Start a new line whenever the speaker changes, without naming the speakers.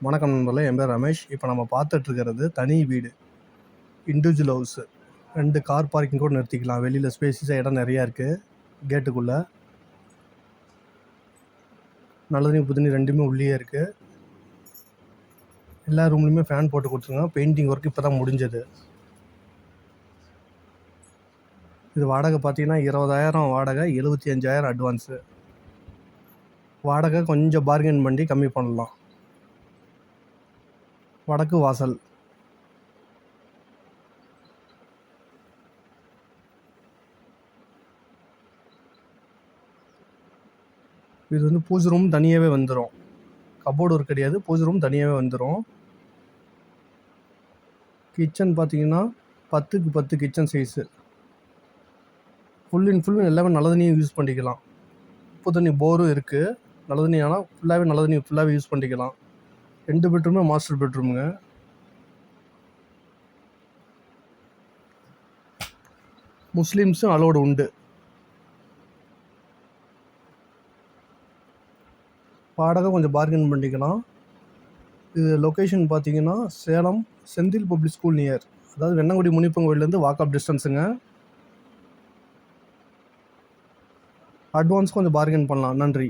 வணக்கம் நண்பர்களே, என் பேர் ரமேஷ். இப்போ நம்ம பார்த்துட்ருக்கிறது தனி வீடு, இண்டிவிஜுவல் ஹவுஸு. 2 கார் பார்க்கிங் கூட நிறுத்திக்கலாம். வெளியில் ஸ்பேஸஸாக இடம் நிறையா இருக்குது. கேட்டுக்குள்ளே நல்ல தண்ணி புது தண்ணி ரெண்டுமே உள்ளேயே இருக்குது. எல்லா ரூம்லேயுமே ஃபேன் போட்டு கொடுத்துருங்க. பெயிண்டிங் ஒர்க் இப்போ தான் முடிஞ்சது. இது வாடகை பார்த்தீங்கன்னா 20,000 வாடகை, 75,000 அட்வான்ஸு. வாடகை கொஞ்சம் பார்கெயின் பண்ணி கம்மி பண்ணலாம். வடக்கு வாசல். இது வந்து பூஜை ரூம் தனியாகவே வந்துடும். கபோர்டு ஒர்க் கிடையாது, பூஜை ரூம் தனியாகவே வந்துடும். கிச்சன் பார்த்தீங்கன்னா 10க்கு 10 kitchen size. Full and full எல்லாமே நல்ல தண்ணியும் யூஸ் பண்ணிக்கலாம். உப்பு தண்ணி போரும் இருக்குது. நல்ல தண்ணி ஆனால் ஃபுல்லாகவே நல்ல தண்ணி ஃபுல்லாகவே யூஸ் பண்ணிக்கலாம். 2 பெட்ரூமே மாஸ்டர் பெட்ரூமுங்க. முஸ்லீம்ஸும் அலோடு உண்டு. வாடகை கொஞ்சம் பார்கெயின் பண்ணிக்கலாம். இது லொக்கேஷன் பார்த்தீங்கன்னா Salem Senthil public school near, அதாவது வெண்ணங்குடி முனிப்பன் கோயிலேருந்து வாக்கப் டிஸ்டன்ஸுங்க. அட்வான்ஸ் கொஞ்சம் பார்கெயின் பண்ணலாம். நன்றி.